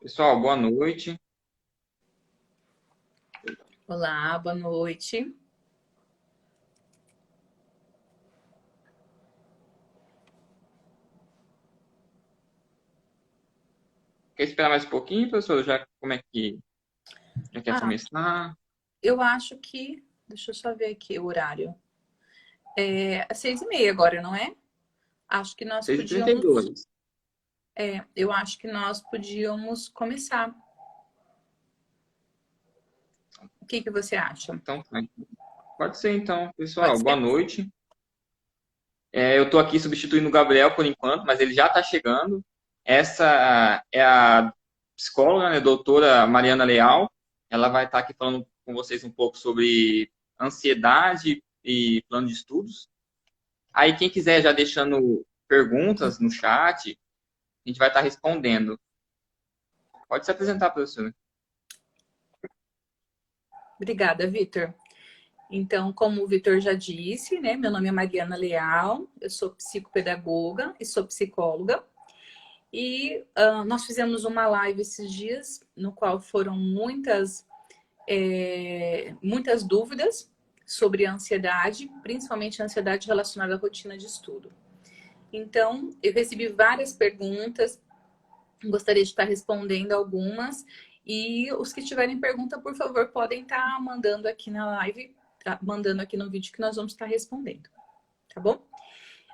Pessoal, boa noite. Olá, boa noite. Quer esperar mais um pouquinho, professor? Já como é que já quer Ah, começar? eu acho que. Deixa eu só ver aqui o horário. É às 6h30 agora, não é? Acho que nós Seis h trinta e podíamos. dois. Eu acho que nós podíamos começar. O que que você acha? Então, pode ser então, Pode pessoal. Boa ser? noite. Eu estou aqui substituindo o Gabriel por enquanto, mas ele já está chegando. Essa é a psicóloga, né, doutora Mariana Leal. Ela vai estar aqui falando com vocês um pouco sobre ansiedade e plano de estudos. Aí, quem quiser já deixando perguntas no chat, a gente vai estar respondendo. Pode se apresentar, professor. Obrigada, Vitor. Então, como o Vitor já disse, né? Meu nome é Mariana Leal, eu sou psicopedagoga e sou psicóloga. E nós fizemos uma live esses dias, no qual foram muitas dúvidas sobre a ansiedade, principalmente a ansiedade relacionada à rotina de estudo. Então, eu recebi várias perguntas, gostaria de estar respondendo algumas, e os que tiverem pergunta, por favor, podem estar mandando aqui na live, mandando aqui no vídeo que nós vamos estar respondendo, tá bom?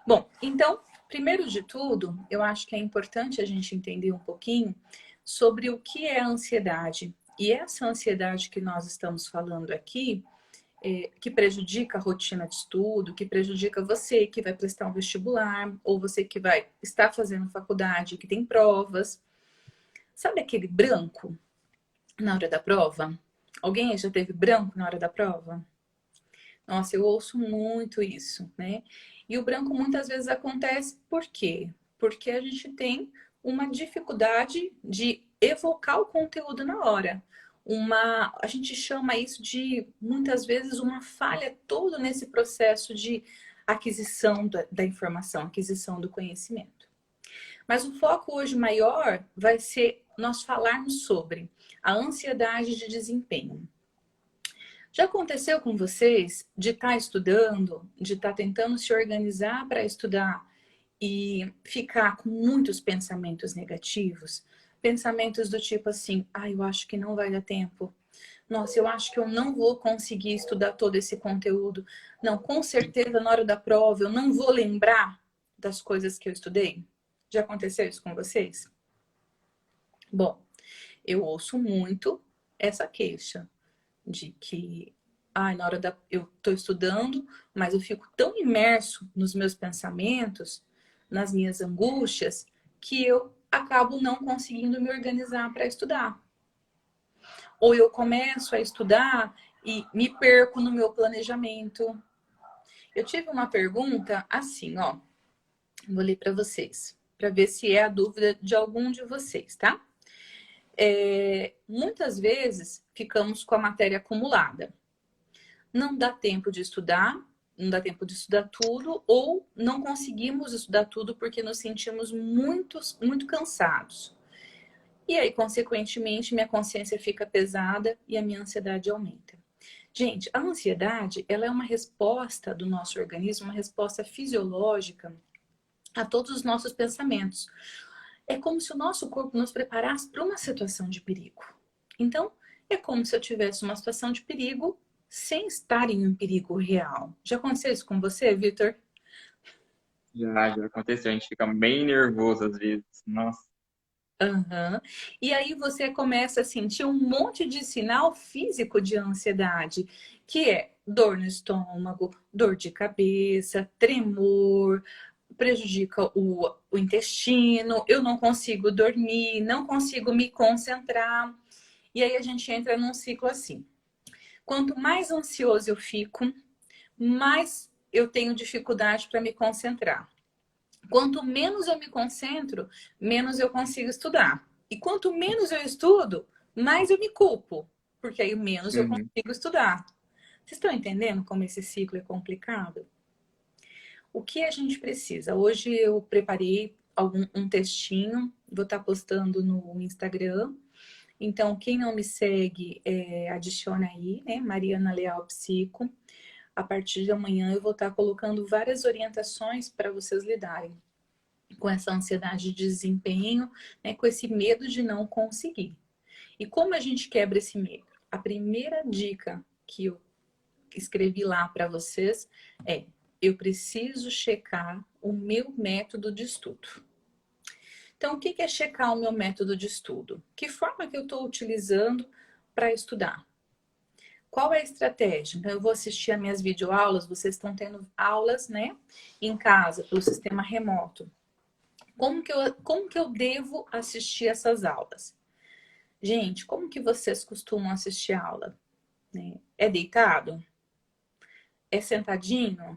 Bom, então, primeiro de tudo, eu acho que é importante a gente entender um pouquinho sobre o que é a ansiedade. E essa ansiedade que nós estamos falando aqui, que prejudica a rotina de estudo, que prejudica você que vai prestar um vestibular, ou você que vai estar fazendo faculdade, que tem provas. Sabe aquele branco na hora da prova? Alguém aí já teve branco na hora da prova? Nossa, eu ouço muito isso, né? E o branco muitas vezes acontece por quê? Porque a gente tem uma dificuldade de evocar o conteúdo na hora. A gente chama isso de, muitas vezes, uma falha toda nesse processo de aquisição da informação, aquisição do conhecimento. Mas o foco hoje maior vai ser nós falarmos sobre a ansiedade de desempenho. Já aconteceu com vocês de estar estudando, de estar tentando se organizar para estudar e ficar com muitos pensamentos negativos? Pensamentos do tipo assim, eu acho que não vai dar tempo. Nossa, eu acho que eu não vou conseguir estudar todo esse conteúdo. Não, com certeza na hora da prova eu não vou lembrar das coisas que eu estudei. Já aconteceu isso com vocês? Bom, eu ouço muito essa queixa de que na hora da eu estou estudando, mas eu fico tão imerso nos meus pensamentos, nas minhas angústias, que eu acabo não conseguindo me organizar para estudar. Ou eu começo a estudar e me perco no meu planejamento. Eu tive uma pergunta assim, ó, vou ler para vocês, para ver se é a dúvida de algum de vocês, tá? Muitas vezes ficamos com a matéria acumulada. Não dá tempo de estudar, não dá tempo de estudar tudo, ou não conseguimos estudar tudo porque nos sentimos muito cansados. E aí, consequentemente, minha consciência fica pesada e a minha ansiedade aumenta. Gente, a ansiedade, ela é uma resposta do nosso organismo, uma resposta fisiológica a todos os nossos pensamentos. É como se o nosso corpo nos preparasse para uma situação de perigo. Então, é como se eu tivesse uma situação de perigo sem estar em um perigo real. Já aconteceu isso com você, Vitor? Já aconteceu, a gente fica bem nervoso às vezes. Nossa. Aham. E aí você começa a sentir um monte de sinal físico de ansiedade, que é dor no estômago, dor de cabeça, tremor, prejudica o intestino, eu não consigo dormir, não consigo me concentrar. E aí a gente entra num ciclo assim. Quanto mais ansioso eu fico, mais eu tenho dificuldade para me concentrar. Quanto menos eu me concentro, menos eu consigo estudar. E quanto menos eu estudo, mais eu me culpo, porque aí menos eu Uhum. consigo estudar. Vocês estão entendendo como esse ciclo é complicado? O que a gente precisa? Hoje eu preparei um textinho, vou estar postando no Instagram. Então, quem não me segue, adiciona aí, né? Mariana Leal Psico. A partir de amanhã eu vou estar colocando várias orientações para vocês lidarem com essa ansiedade de desempenho, né? Com esse medo de não conseguir. E como a gente quebra esse medo? A primeira dica que eu escrevi lá para vocês é: eu preciso checar o meu método de estudo. Então, o que é checar o meu método de estudo? Que forma que eu estou utilizando para estudar? Qual é a estratégia? Então, eu vou assistir as minhas videoaulas, vocês estão tendo aulas, né, em casa, pelo sistema remoto. Como que eu devo assistir essas aulas? Gente, como que vocês costumam assistir a aula? É deitado? É sentadinho?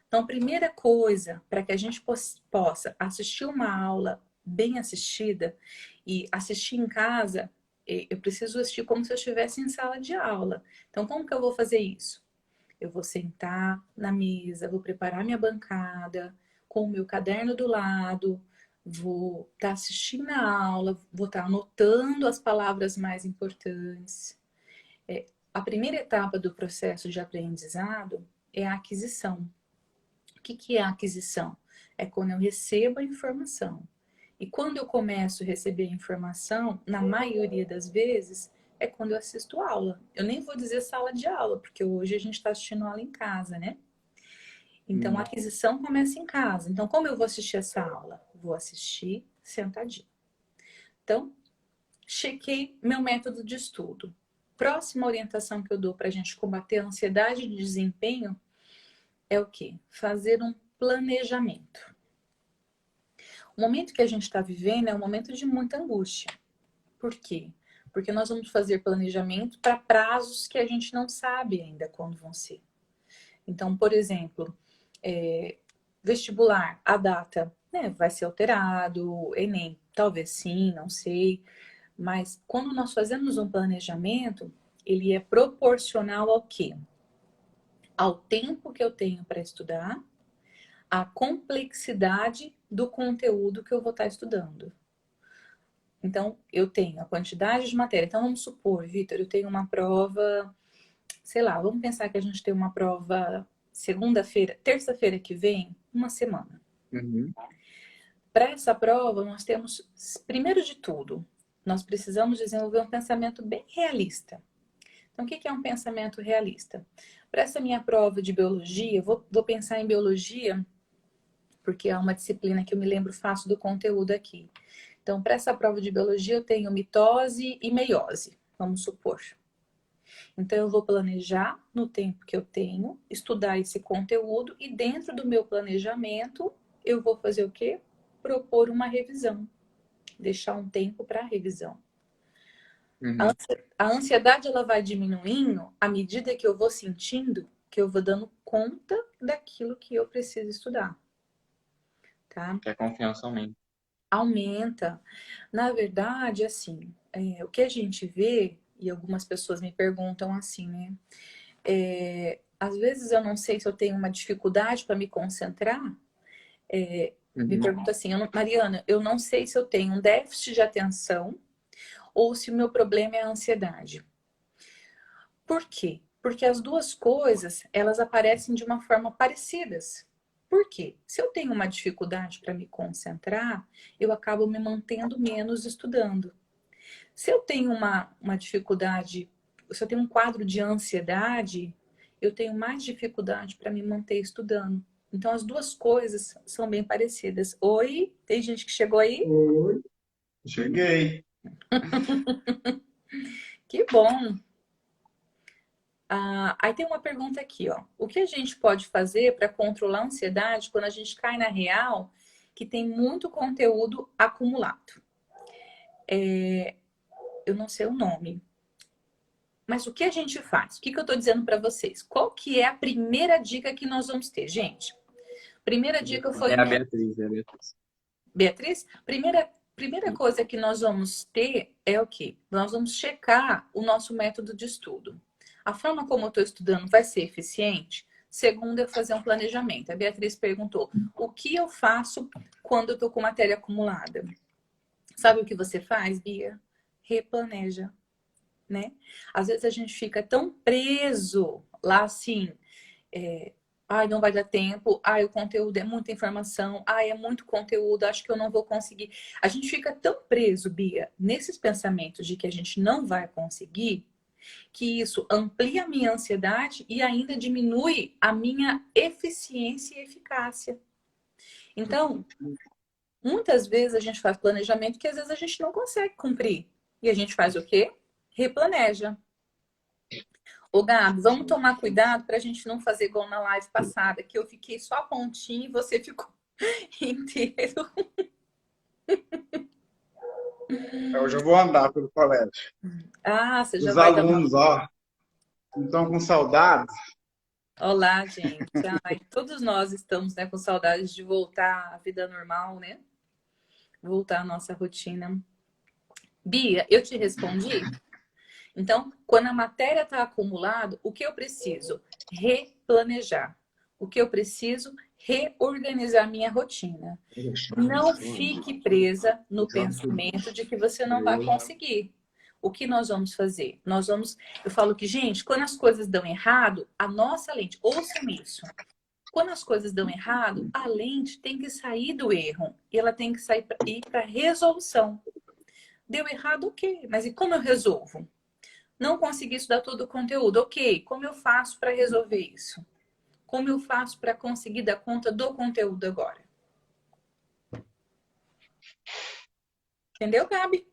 Então, primeira coisa, para que a gente possa assistir uma aula bem assistida e assistir em casa, eu preciso assistir como se eu estivesse em sala de aula. Então, como que eu vou fazer isso? Eu vou sentar na mesa, vou preparar minha bancada, com o meu caderno do lado, vou estar assistindo a aula, vou estar anotando as palavras mais importantes. A primeira etapa do processo de aprendizado é a aquisição. O que é a aquisição? É quando eu recebo a informação. E quando eu começo a receber a informação, na maioria das vezes, é quando eu assisto aula. Eu nem vou dizer sala de aula, porque hoje a gente está assistindo aula em casa, né? Então, a aquisição começa em casa. Então, como eu vou assistir essa aula? Vou assistir sentadinho. Então, chequei meu método de estudo. Próxima orientação que eu dou para a gente combater a ansiedade de desempenho é o quê? Fazer um planejamento. O momento que a gente está vivendo é um momento de muita angústia. Por quê? Porque nós vamos fazer planejamento para prazos que a gente não sabe ainda quando vão ser. Então, por exemplo, vestibular, a data, né, vai ser alterado, Enem, talvez sim, não sei. Mas quando nós fazemos um planejamento, ele é proporcional ao quê? Ao tempo que eu tenho para estudar, à complexidade do conteúdo que eu vou estar estudando. Então, eu tenho a quantidade de matéria. Então, vamos supor, Vitor, eu tenho uma prova, sei lá, vamos pensar que a gente tem uma prova segunda-feira, terça-feira que vem, uma semana. Uhum. Para essa prova, nós temos, primeiro de tudo, nós precisamos desenvolver um pensamento bem realista. Então, o que é um pensamento realista? Para essa minha prova de biologia, vou pensar em biologia, porque é uma disciplina que eu me lembro fácil do conteúdo aqui. Então, para essa prova de biologia, eu tenho mitose e meiose, vamos supor. Então, eu vou planejar no tempo que eu tenho, estudar esse conteúdo e dentro do meu planejamento, eu vou fazer o quê? Propor uma revisão. Deixar um tempo para revisão. Uhum. A ansiedade, ela vai diminuindo à medida que eu vou sentindo que eu vou dando conta daquilo que eu preciso estudar. Tá? Que a confiança aumenta. Aumenta. Na verdade, assim, o que a gente vê, e algumas pessoas me perguntam assim, né? Às vezes eu não sei se eu tenho uma dificuldade para me concentrar. Me pergunta assim, Mariana, eu não sei se eu tenho um déficit de atenção ou se o meu problema é a ansiedade. Por quê? Porque as duas coisas, elas aparecem de uma forma parecidas. Por quê? Se eu tenho uma dificuldade para me concentrar, eu acabo me mantendo menos estudando. Se eu tenho uma dificuldade, se eu tenho um quadro de ansiedade, eu tenho mais dificuldade para me manter estudando. Então, as duas coisas são bem parecidas. Oi, tem gente que chegou aí? Oi, cheguei. Que bom! Aí tem uma pergunta aqui, ó. O que a gente pode fazer para controlar a ansiedade quando a gente cai na real que tem muito conteúdo acumulado? Eu não sei o nome. Mas o que a gente faz? O que eu estou dizendo para vocês? Qual que é a primeira dica que nós vamos ter, gente? Primeira dica foi... É a Beatriz, é a Beatriz. Beatriz? Primeira coisa que nós vamos ter é o quê? Nós vamos checar o nosso método de estudo. A forma como eu estou estudando vai ser eficiente? Segundo é fazer um planejamento. A Beatriz perguntou, o que eu faço quando eu estou com matéria acumulada? Sabe o que você faz, Bia? Replaneja, né? Às vezes a gente fica tão preso lá assim, ai, não vai dar tempo, ai, o conteúdo é muita informação, ai, é muito conteúdo, acho que eu não vou conseguir. A gente fica tão preso, Bia, nesses pensamentos de que a gente não vai conseguir, que isso amplia a minha ansiedade e ainda diminui a minha eficiência e eficácia. Então, muitas vezes a gente faz planejamento que às vezes a gente não consegue cumprir. E a gente faz o quê? Replaneja. Ô, Gabi, vamos tomar cuidado para a gente não fazer igual na live passada, que eu fiquei só a pontinha e você ficou inteiro. Hoje eu vou andar pelo colégio. Ah, você já Os vai dar alunos, ó, estão com saudades. Olá, gente. Ai, todos nós estamos, né, com saudades de voltar à vida normal, né? Voltar à nossa rotina. Bia, eu te respondi? Então, quando a matéria está acumulada, o que eu preciso? Replanejar. O que eu preciso? Reorganizar minha rotina. Não fique presa no pensamento de que você não vai conseguir. O que nós vamos fazer? Eu falo que, gente, quando as coisas dão errado, a nossa lente, ouçam isso. Quando as coisas dão errado, a lente tem que sair do erro e ela tem que sair para resolução. Deu errado, ok, mas e como eu resolvo? Não consegui estudar todo o conteúdo, ok, como eu faço para resolver isso? Como eu faço para conseguir dar conta do conteúdo agora? Entendeu, Gabi?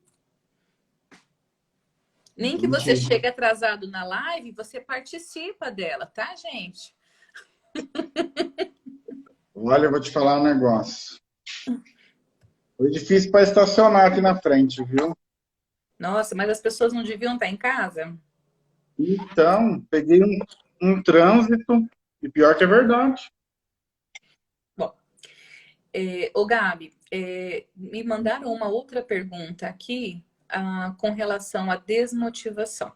Nem que você chegue atrasado na live, você participa dela, tá, gente? Olha, eu vou te falar um negócio. Foi difícil para estacionar aqui na frente, viu? Nossa, mas as pessoas não deviam estar em casa? Então, peguei um trânsito, e pior que é verdade. Bom, ô Gabi, me mandaram uma outra pergunta aqui com relação à desmotivação.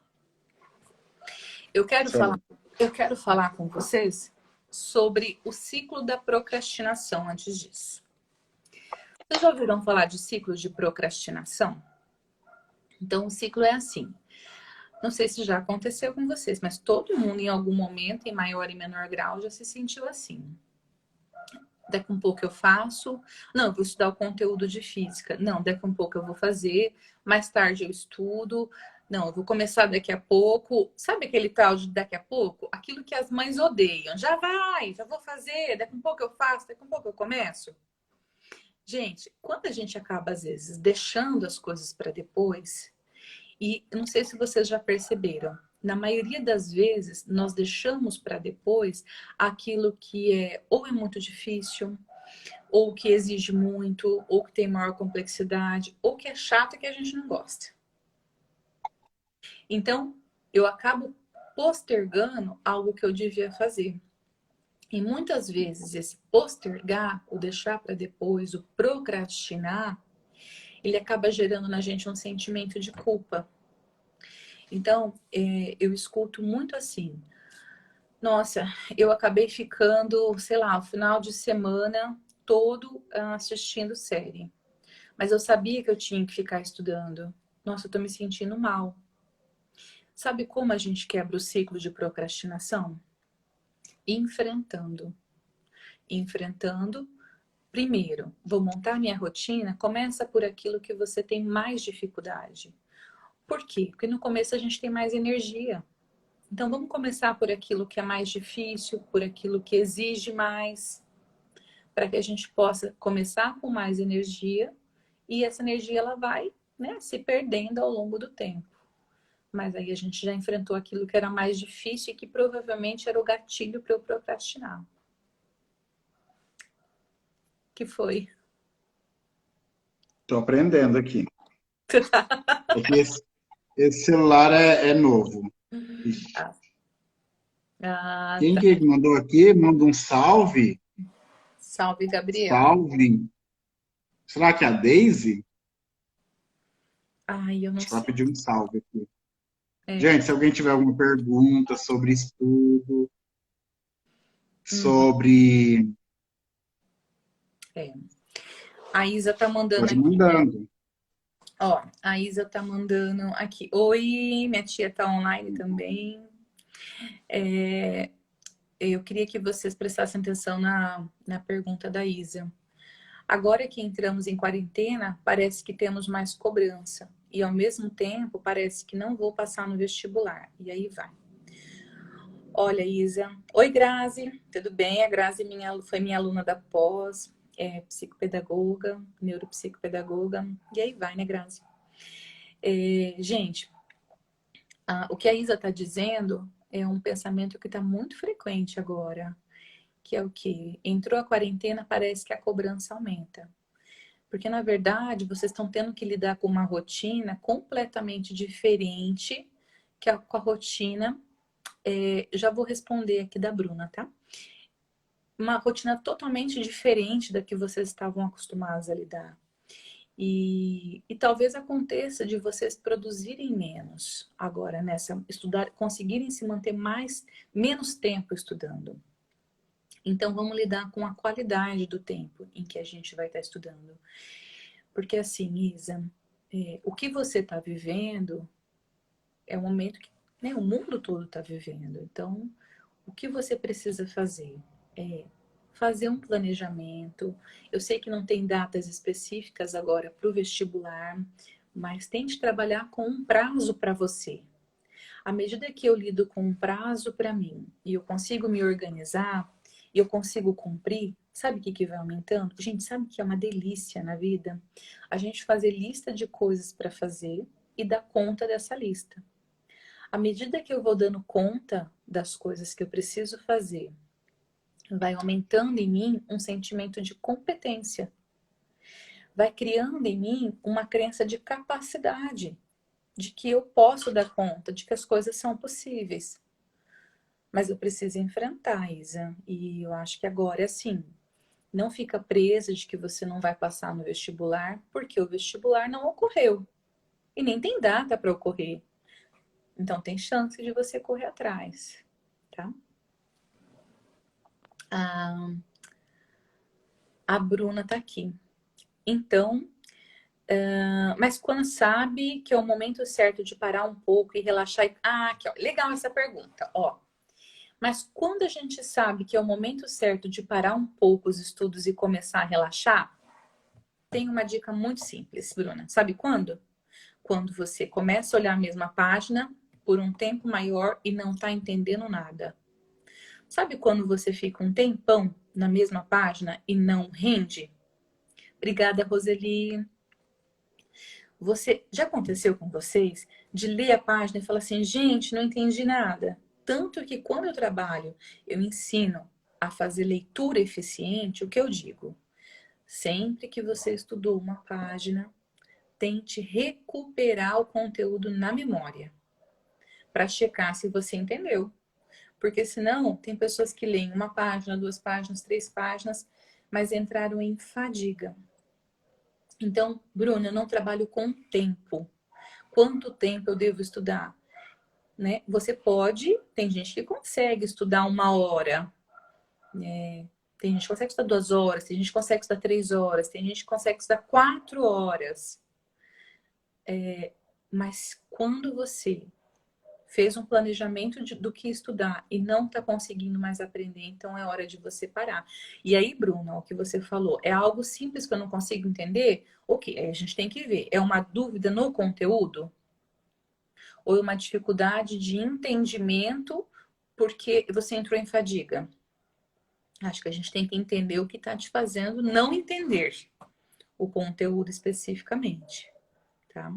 Eu quero falar com vocês sobre o ciclo da procrastinação antes disso. Vocês já ouviram falar de ciclo de procrastinação? Então, o ciclo é assim. Não sei se já aconteceu com vocês, mas todo mundo, em algum momento, em maior e menor grau, já se sentiu assim. Daqui um pouco eu faço. Não, eu vou estudar o conteúdo de física. Não, daqui um pouco eu vou fazer. Mais tarde eu estudo. Não, eu vou começar daqui a pouco. Sabe aquele tal de daqui a pouco? Aquilo que as mães odeiam. Já vai, já vou fazer. Daqui um pouco eu faço, daqui um pouco eu começo. Gente, quando a gente acaba, às vezes, deixando as coisas para depois, e não sei se vocês já perceberam, na maioria das vezes nós deixamos para depois aquilo que ou é muito difícil, ou que exige muito, ou que tem maior complexidade, ou que é chato e que a gente não gosta. Então, eu acabo postergando algo que eu devia fazer. E muitas vezes esse postergar, o deixar para depois, o procrastinar, ele acaba gerando na gente um sentimento de culpa. Então, eu escuto muito assim, nossa, eu acabei ficando, sei lá, o final de semana todo assistindo série. Mas eu sabia que eu tinha que ficar estudando. Nossa, eu tô me sentindo mal. Sabe como a gente quebra o ciclo de procrastinação? Enfrentando. Enfrentando. Primeiro, vou montar minha rotina. Começa por aquilo que você tem mais dificuldade. Por quê? Porque no começo a gente tem mais energia. Então, vamos começar por aquilo que é mais difícil, por aquilo que exige mais, para que a gente possa começar com mais energia e essa energia ela vai, né, se perdendo ao longo do tempo. Mas aí a gente já enfrentou aquilo que era mais difícil e que provavelmente era o gatilho para eu procrastinar. Que foi? Estou aprendendo aqui. Porque esse celular é novo. Quem Tá. que mandou aqui? Manda um salve. Salve, Gabriel. Salve. Será que é a Daisy? Ai, eu não Acho que ela sei. pediu um salve aqui. É. Gente, se alguém tiver alguma pergunta sobre estudo, sobre... É. A Isa tá mandando Pode aqui. mandando. Ó, a Isa tá mandando aqui. Oi, minha tia tá online também. Eu queria que vocês prestassem atenção na pergunta da Isa. Agora que entramos em quarentena, parece que temos mais cobrança. E ao mesmo tempo, parece que não vou passar no vestibular. E aí vai. Olha, Isa. Oi, Grazi. Tudo bem? A Grazi foi minha aluna da pós, psicopedagoga, neuropsicopedagoga. E aí vai, né, Grazi? Gente, o que a Isa está dizendo é um pensamento que está muito frequente agora. Que é o quê? Entrou a quarentena, parece que a cobrança aumenta. Porque, na verdade, vocês estão tendo que lidar com uma rotina completamente diferente com a rotina. Já vou responder aqui da Bruna, tá? Uma rotina totalmente diferente da que vocês estavam acostumados a lidar. E talvez aconteça de vocês produzirem menos agora estudar, conseguirem se manter menos tempo estudando. Então, vamos lidar com a qualidade do tempo em que a gente vai estar estudando. Porque assim, Isa, o que você está vivendo é um momento que, né, o mundo todo está vivendo. Então, o que você precisa fazer? É fazer um planejamento. Eu sei que não tem datas específicas agora para o vestibular, mas tente trabalhar com um prazo para você. À medida que eu lido com um prazo para mim e eu consigo me organizar, e eu consigo cumprir, sabe o que vai aumentando? Gente, sabe que é uma delícia na vida? A gente fazer lista de coisas para fazer e dar conta dessa lista. À medida que eu vou dando conta das coisas que eu preciso fazer, vai aumentando em mim um sentimento de competência. Vai criando em mim uma crença de capacidade, de que eu posso dar conta, de que as coisas são possíveis. Mas eu preciso enfrentar, Isa. E eu acho que agora é assim. Não fica presa de que você não vai passar no vestibular, porque o vestibular não ocorreu. E nem tem data para ocorrer. Então tem chance de você correr atrás, tá? A Bruna tá aqui. Então, mas quando sabe que é o momento certo de parar um pouco e relaxar. Aqui, ó, legal essa pergunta, ó. Mas quando a gente sabe que é o momento certo de parar um pouco os estudos e começar a relaxar, tem uma dica muito simples, Bruna. Sabe quando? Quando você começa a olhar a mesma página por um tempo maior e não está entendendo nada. Sabe quando você fica um tempão na mesma página e não rende? Obrigada, Roseli. Já aconteceu com vocês de ler a página e falar assim, gente, não entendi nada? Tanto que quando eu trabalho, eu ensino a fazer leitura eficiente, o que eu digo? Sempre que você estudou uma página, tente recuperar o conteúdo na memória para checar se você entendeu. Porque senão, tem pessoas que leem uma página, 2 páginas, 3 páginas, mas entraram em fadiga. Então, Bruna, eu não trabalho com tempo. Quanto tempo eu devo estudar? Né? Você pode, tem gente que consegue estudar 1 hora, tem gente que consegue estudar 2 horas, tem gente que consegue estudar 3 horas, tem gente que consegue estudar 4 horas. Mas quando você fez um planejamento do que estudar e não está conseguindo mais aprender, então é hora de você parar. E aí, Bruna, o que você falou, é algo simples que eu não consigo entender? Ok, aí a gente tem que ver. É uma dúvida no conteúdo? Ou é uma dificuldade de entendimento porque você entrou em fadiga? Acho que a gente tem que entender o que está te fazendo não entender o conteúdo especificamente, tá?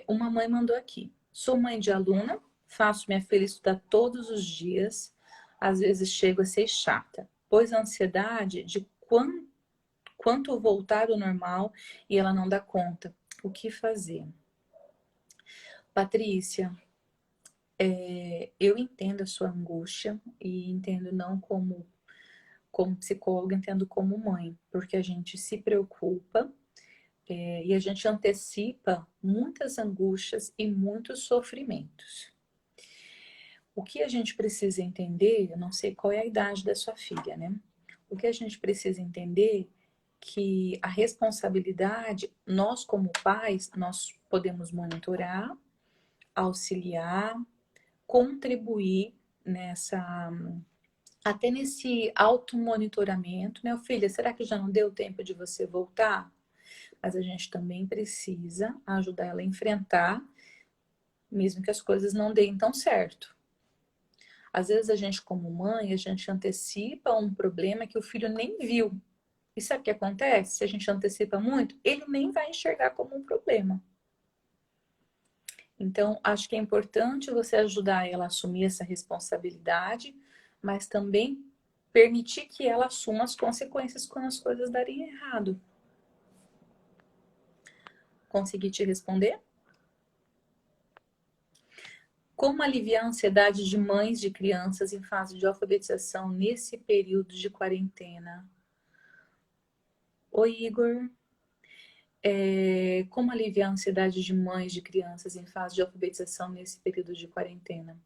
Uma mãe mandou aqui. Sou mãe de aluna, faço minha filha estudar todos os dias. Às vezes chego a ser chata, pois a ansiedade de quanto voltar ao normal e ela não dá conta. O que fazer? Patrícia, eu entendo a sua angústia e entendo não como psicóloga, entendo como mãe, porque a gente se preocupa e a gente antecipa muitas angústias e muitos sofrimentos. O que a gente precisa entender, eu não sei qual é a idade da sua filha, né? O que a gente precisa entender que a responsabilidade, nós como pais, nós podemos monitorar, auxiliar, contribuir nessa, até nesse automonitoramento, né? Filha, será que já não deu tempo de você voltar? Mas a gente também precisa ajudar ela a enfrentar, mesmo que as coisas não deem tão certo. Às vezes a gente, como mãe, a gente antecipa um problema que o filho nem viu. E sabe o que acontece? Se a gente antecipa muito, ele nem vai enxergar como um problema. Então, acho que é importante você ajudar ela a assumir essa responsabilidade, mas também permitir que ela assuma as consequências quando as coisas darem errado. Consegui te responder? Como aliviar a ansiedade de mães de crianças em fase de alfabetização nesse período de quarentena? Oi, Igor. Como aliviar a ansiedade de mães de crianças em fase de alfabetização nesse período de quarentena?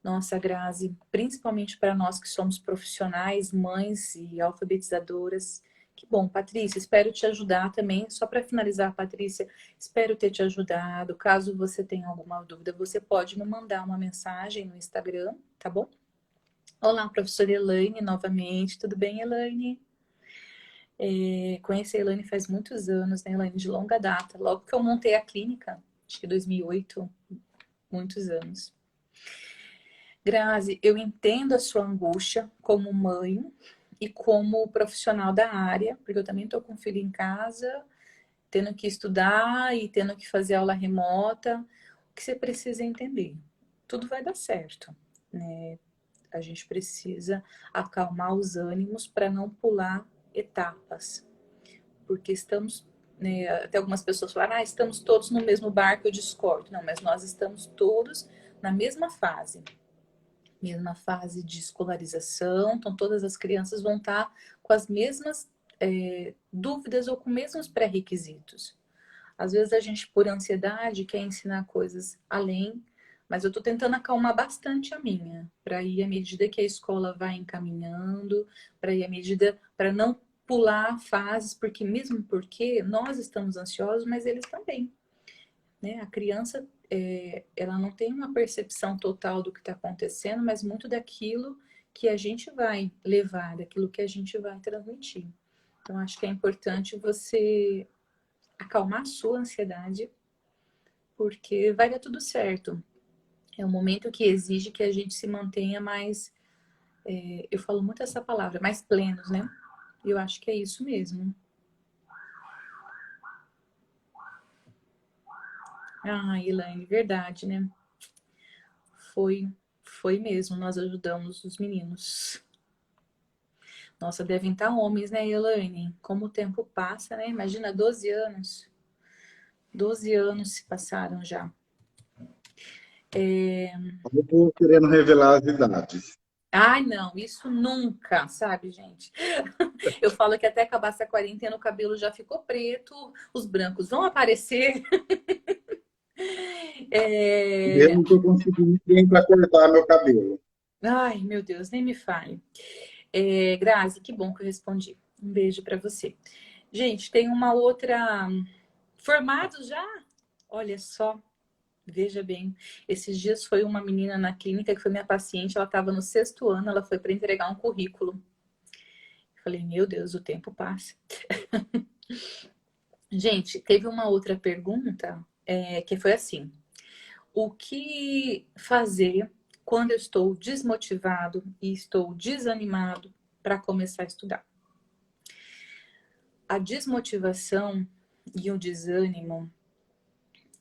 Nossa, Grazi, principalmente para nós que somos profissionais, mães e alfabetizadoras. Que bom, Patrícia, espero te ajudar também. Só para finalizar, Patrícia, espero ter te ajudado. Caso você tenha alguma dúvida, você pode me mandar uma mensagem no Instagram, tá bom? Olá, professora Elaine, novamente. Tudo bem, Elaine? Conheci a Elaine faz muitos anos, né, Elaine? De longa data. Logo que eu montei a clínica, acho que 2008, muitos anos. Grazi, eu entendo a sua angústia como mãe e como profissional da área, porque eu também estou com um filho em casa, tendo que estudar e tendo que fazer aula remota. O que você precisa entender? Tudo vai dar certo, né? A gente precisa acalmar os ânimos para não pular etapas, porque estamos, né, até algumas pessoas falaram, estamos todos no mesmo barco, eu discordo. Não, mas nós estamos todos na mesma fase de escolarização, então todas as crianças vão estar com as mesmas dúvidas ou com os mesmos pré-requisitos. Às vezes a gente, por ansiedade, quer ensinar coisas além, mas eu estou tentando acalmar bastante a minha, para ir à medida que a escola vai encaminhando, para ir à medida, para não pular fases, porque mesmo porque nós estamos ansiosos, mas eles também, né? A criança, ela não tem uma percepção total do que está acontecendo, mas muito daquilo que a gente vai levar, daquilo que a gente vai transmitir. Então, acho que é importante você acalmar a sua ansiedade, porque vai dar tudo certo. É um momento que exige que a gente se mantenha mais, eu falo muito essa palavra, mais plenos, né? Eu acho que é isso mesmo. Elaine, verdade, né? Foi mesmo, nós ajudamos os meninos. Nossa, devem estar homens, né, Elaine? Como o tempo passa, né? Imagina, 12 anos. 12 anos se passaram já. Eu estou querendo revelar as idades. Ai, não, isso nunca, sabe, gente? Eu falo que até acabar essa quarentena o cabelo já ficou preto, os brancos vão aparecer. E eu não estou conseguindo ninguém para cortar meu cabelo. Ai, meu Deus, nem me fale. Grazi, que bom que eu respondi. Um beijo para você. Gente, tem uma outra. Formados já? Olha só, veja bem. Esses dias foi uma menina na clínica que foi minha paciente, ela estava no 6º ano, ela foi para entregar um currículo. Falei, meu Deus, o tempo passa. Gente, teve uma outra pergunta que foi assim: o que fazer quando eu estou desmotivado e estou desanimado para começar a estudar? A desmotivação e o desânimo,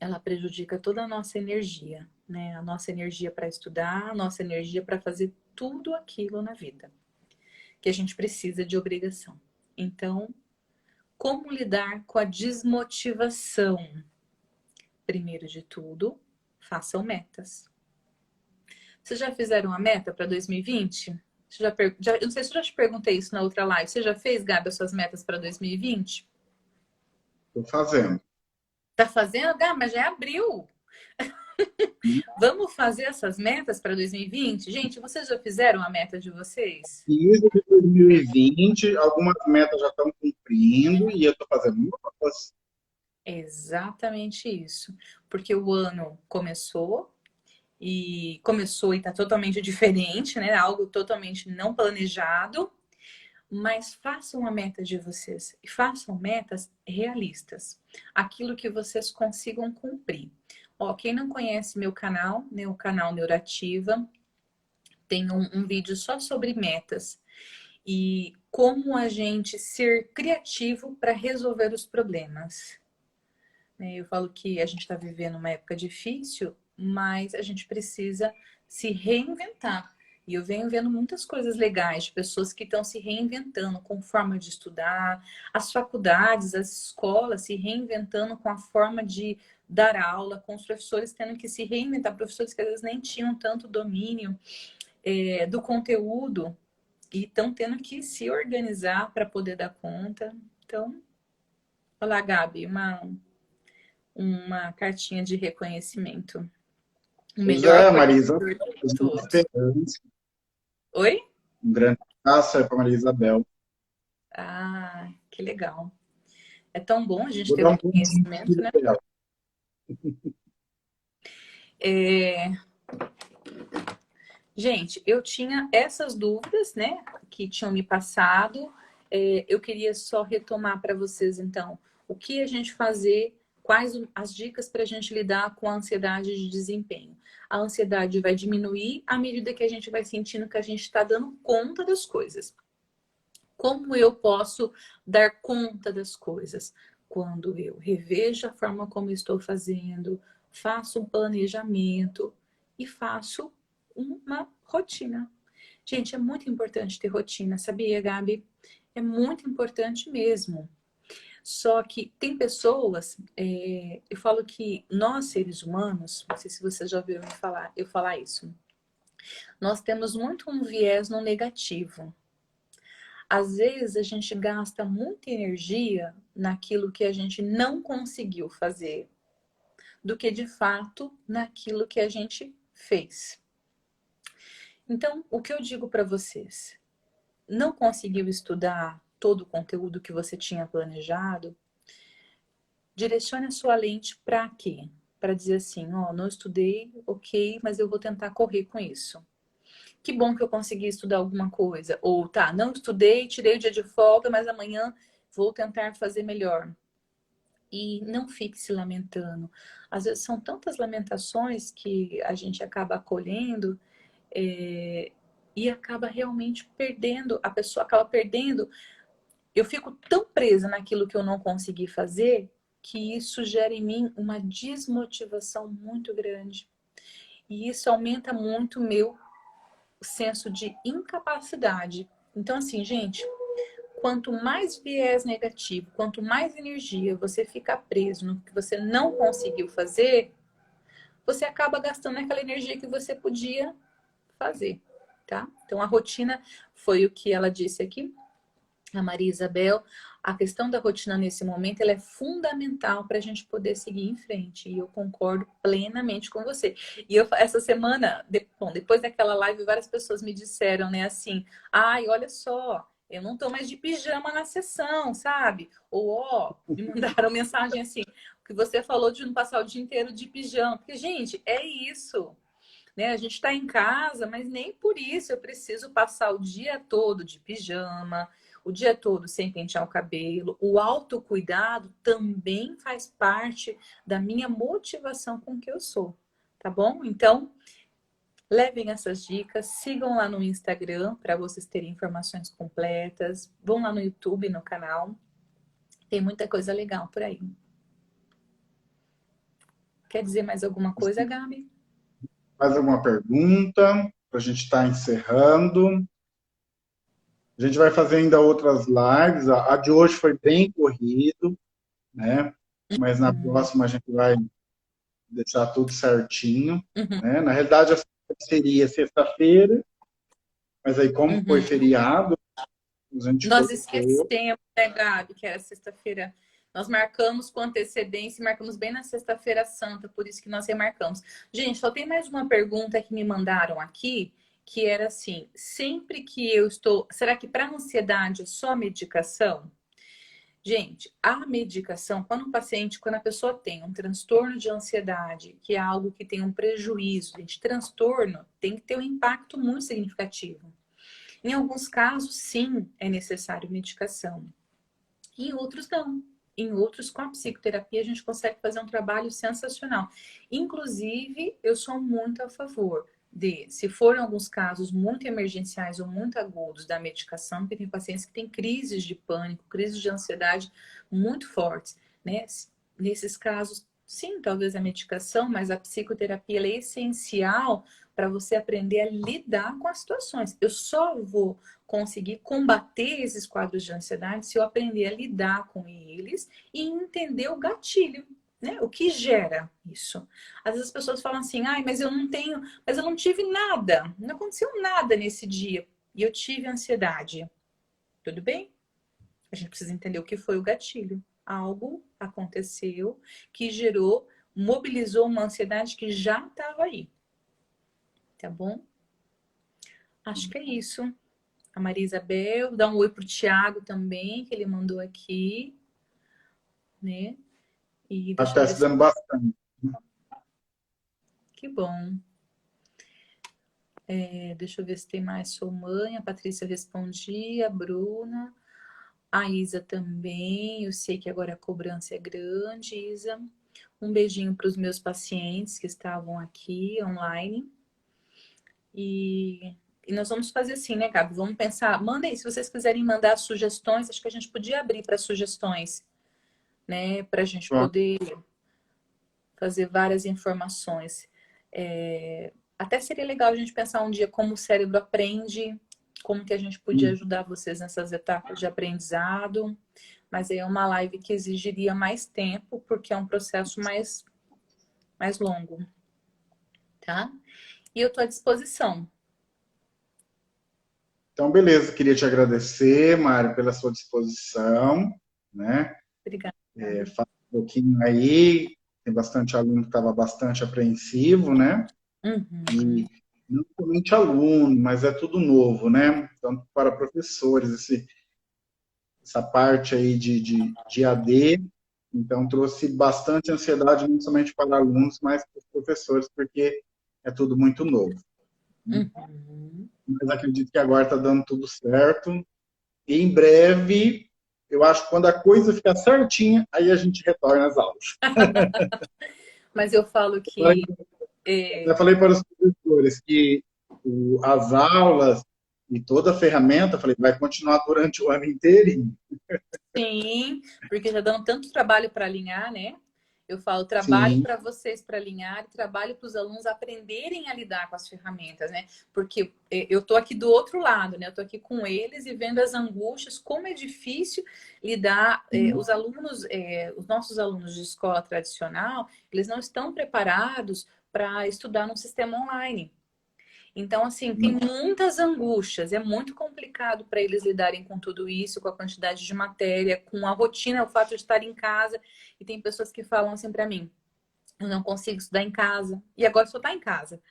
ela prejudica toda a nossa energia, né? A nossa energia para estudar, a nossa energia para fazer tudo aquilo na vida que a gente precisa de obrigação. Então, como lidar com a desmotivação? Primeiro de tudo, façam metas. Vocês já fizeram uma meta para 2020? Eu não sei se eu já te perguntei isso na outra live. Você já fez, Gabi, as suas metas para 2020? Estou fazendo. Tá fazendo? Gabi, mas já é abril. Vamos fazer essas metas para 2020? Gente, vocês já fizeram a meta de vocês? Isso de 2020, algumas metas já estão cumprindo e eu estou fazendo novas. É exatamente isso. Porque o ano começou e está totalmente diferente, né? Algo totalmente não planejado. Mas façam a meta de vocês e façam metas realistas. Aquilo que vocês consigam cumprir. Ó, quem não conhece meu canal, né, o canal Neurativa, tem um vídeo só sobre metas e como a gente ser criativo para resolver os problemas. Eu falo que a gente está vivendo uma época difícil, mas a gente precisa se reinventar. E eu venho vendo muitas coisas legais de pessoas que estão se reinventando com forma de estudar, as faculdades, as escolas se reinventando com a forma de dar aula, com os professores tendo que se reinventar, professores que às vezes nem tinham tanto domínio do conteúdo e estão tendo que se organizar para poder dar conta. Então, olá, Gabi, uma cartinha de reconhecimento. O Pois melhor é, Marisa, professor de os meus todos. esperanças. Oi? Um grande abraço aí para Maria Isabel. Ah, que legal. É tão bom a gente Vou ter o dar um pontinho reconhecimento, né? para ela. Gente, eu tinha essas dúvidas, né, que tinham me passado. Eu queria só retomar para vocês, então, o que a gente fazer, quais as dicas para a gente lidar com a ansiedade de desempenho. A ansiedade vai diminuir à medida que a gente vai sentindo que a gente está dando conta das coisas. Como eu posso dar conta das coisas? Quando eu revejo a forma como eu estou fazendo, faço um planejamento e faço uma rotina. Gente, é muito importante ter rotina, sabia, Gabi? É muito importante mesmo. Só que tem pessoas, eu falo que nós, seres humanos, não sei se vocês já ouviram eu falar isso, nós temos muito um viés no negativo. Às vezes a gente gasta muita energia naquilo que a gente não conseguiu fazer, do que de fato naquilo que a gente fez. Então, o que eu digo para vocês? Não conseguiu estudar todo o conteúdo que você tinha planejado? Direcione a sua lente para quê? Para dizer assim, ó, não estudei, ok, mas eu vou tentar correr com isso. Que bom que eu consegui estudar alguma coisa. Ou tá, não estudei, tirei o dia de folga, mas amanhã vou tentar fazer melhor. E não fique se lamentando. Às vezes são tantas lamentações que a gente acaba acolhendo e acaba realmente perdendo, a pessoa acaba perdendo. Eu fico tão presa naquilo que eu não consegui fazer que isso gera em mim uma desmotivação muito grande. E isso aumenta muito o meu senso de incapacidade. Então, assim, gente, quanto mais viés negativo, quanto mais energia você fica preso no que você não conseguiu fazer, você acaba gastando aquela energia que você podia fazer, tá? Então, a rotina foi o que ela disse aqui, a Maria Isabel. A questão da rotina nesse momento ela é fundamental para a gente poder seguir em frente. E eu concordo plenamente com você. E eu, essa semana, depois daquela live, várias pessoas me disseram, né, assim, ai, olha só, eu não tô mais de pijama na sessão, sabe? Ou, ó, me mandaram mensagem assim, o que você falou de não passar o dia inteiro de pijama. Porque, gente, é isso. Né? A gente está em casa, mas nem por isso eu preciso passar o dia todo de pijama, o dia todo sem pentear o cabelo. O autocuidado também faz parte da minha motivação com que eu sou, tá bom? Então, levem essas dicas, sigam lá no Instagram para vocês terem informações completas, vão lá no YouTube, no canal, tem muita coisa legal por aí. Quer dizer mais alguma coisa, Gabi? Mais alguma pergunta? Para a gente estar encerrando. A gente vai fazer ainda outras lives. A de hoje foi bem corrido, né? Mas na próxima a gente vai deixar tudo certinho. Né? Na realidade, seria sexta-feira, mas aí como foi feriado, a gente Nós colocou. esquecemos, né, Gabi, que era sexta-feira Nós marcamos com antecedência, marcamos bem na Sexta-feira Santa, por isso que nós remarcamos. Gente, só tem mais uma pergunta que me mandaram aqui, que era assim, sempre que eu estou... Será que para ansiedade é só medicação? Gente, a medicação, quando a pessoa tem um transtorno de ansiedade, que é algo que tem um prejuízo, gente, transtorno tem que ter um impacto muito significativo. Em alguns casos, sim, é necessário medicação. Em outros, não. Em outros, com a psicoterapia, a gente consegue fazer um trabalho sensacional. Inclusive, eu sou muito a favor de, se forem alguns casos muito emergenciais ou muito agudos da medicação, porque tem pacientes que têm crises de pânico, crises de ansiedade muito fortes, né? Nesses casos, sim, talvez a medicação, mas a psicoterapia ela é essencial para você aprender a lidar com as situações. Eu só vou conseguir combater esses quadros de ansiedade se eu aprender a lidar com eles e entender o gatilho, né? O que gera isso. Às vezes as pessoas falam assim, ai, mas eu não tive nada, não aconteceu nada nesse dia e eu tive ansiedade. Tudo bem? A gente precisa entender o que foi o gatilho. Algo aconteceu que gerou, mobilizou uma ansiedade que já estava aí. Tá bom? Acho que é isso. A Maria Isabel, dá um oi pro Thiago também, que ele mandou aqui, né? E deixa Até eu ver se se... dando bastante. Que bom. Deixa eu ver se tem mais. Sou mãe, a Patrícia respondia, a Bruna, a Isa também. Eu sei que agora a cobrança é grande, Isa. Um beijinho para os meus pacientes que estavam aqui online. E nós vamos fazer assim, né, Gabi? Vamos pensar. Mandem, se vocês quiserem mandar sugestões, acho que a gente podia abrir para sugestões, né? Para a gente Bom, poder fazer várias informações. Até seria legal a gente pensar um dia como o cérebro aprende, como que a gente podia ajudar vocês nessas etapas de aprendizado. Mas aí é uma live que exigiria mais tempo, porque é um processo mais longo, tá? E eu estou à disposição. então, beleza. Queria te agradecer, Mário, pela sua disposição, né? Obrigada. Fala um pouquinho aí. Tem bastante aluno que estava bastante apreensivo, né? Uhum. E não somente aluno, mas é tudo novo, né? Tanto para professores, essa parte aí de AD, então trouxe bastante ansiedade, não somente para alunos, mas para os professores, porque é tudo muito novo. Uhum. Mas acredito que agora está dando tudo certo. E em breve, eu acho que quando a coisa ficar certinha, aí a gente retorna às aulas. Mas eu falo que Eu falei para os professores que as aulas e toda a ferramenta, falei, vai continuar durante o ano inteirinho. sim, porque já dão tanto trabalho para alinhar, né? Eu falo trabalho Sim, para vocês para alinhar, trabalho para os alunos aprenderem a lidar com as ferramentas, né? Porque eu tô aqui do outro lado, né? Eu tô aqui com eles e vendo as angústias, como é difícil lidar. Os alunos, os nossos alunos de escola tradicional, eles não estão preparados para estudar num sistema online. Então, assim, tem muitas angústias, é muito complicado para eles lidarem com tudo isso, com a quantidade de matéria, com a rotina, o fato de estar em casa. E tem pessoas que falam assim para mim: eu não consigo estudar em casa, e agora só está em casa.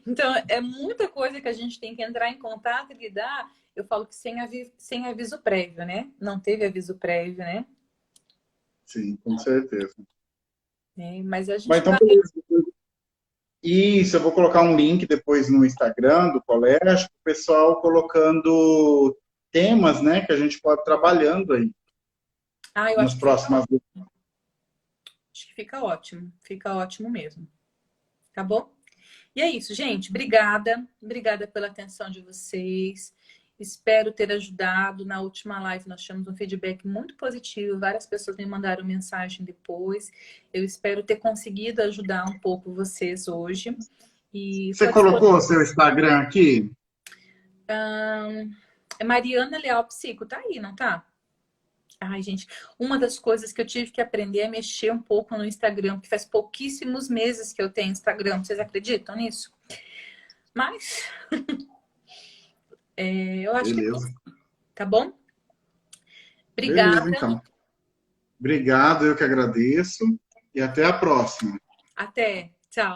Então, é muita coisa que a gente tem que entrar em contato e lidar. Eu falo que sem aviso prévio, né? Não teve aviso prévio, né? sim, com certeza. Mas a Mas gente então, vai. beleza. Isso, eu vou colocar um link depois no Instagram do colégio, o pessoal colocando temas, né, que a gente pode ir trabalhando aí Ah, eu nas acho que fica, próximas. acho que fica ótimo mesmo. Tá bom? E é isso, gente. Obrigada. Obrigada pela atenção de vocês. Espero ter ajudado. Na última live nós tivemos um feedback muito positivo. Várias pessoas me mandaram mensagem depois. Eu espero ter conseguido ajudar um pouco vocês hoje. E Você estou à colocou o disposição. seu Instagram aqui? É Mariana Leal Psico, tá aí, não tá? Ai, gente, uma das coisas que eu tive que aprender é mexer um pouco no Instagram, porque faz pouquíssimos meses que eu tenho Instagram. Vocês acreditam nisso? Mas eu acho que é Beleza. isso, tá bom? Beleza, Obrigada. então. Obrigado, eu que agradeço. E até a próxima. Até!